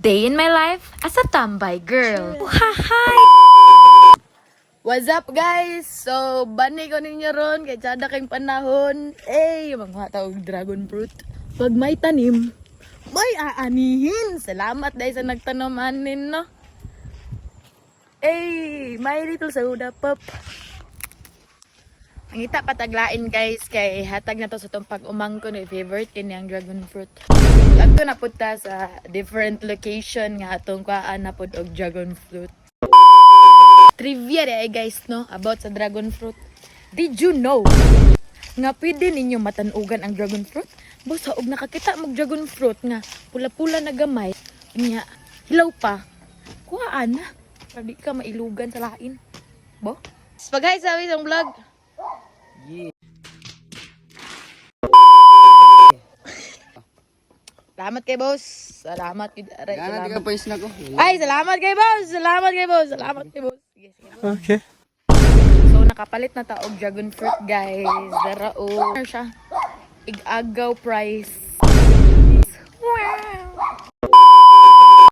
Day in my life as a tambay girl. Hi! What's up guys? So, bani ko ninyo ron kay tsada kayong panahon. Mga tawag dragon fruit. Pag may tanim, may aanihin. Salamat dahil sa nagtanaman no. My little soda pop. Ang ita pataglain guys kay hatag na to sa tong pag-umang ko na favorite kini ang dragon fruit. Adto na punta sa different location nga atong kuan na pud og dragon fruit. Trivia ay guys no about sa dragon fruit. Did you know nga pwede ninyo matanugan ang dragon fruit? Busa og nakakita mo dragon fruit nga pula-pula na gamay nya hilaw pa. Kuhaan na. Para di ka mailugan sa lain. Bo? So guys, sa isang vlog. Salamat kay boss. Salamat kay Aray. Salamat. Ay, salamat kay boss. Salamat kay boss. Salamat kay boss. Sige, sige. Okay. So nakapalit na ta og dragon fruit guys. Darao. Ano siya? Ig-agaw price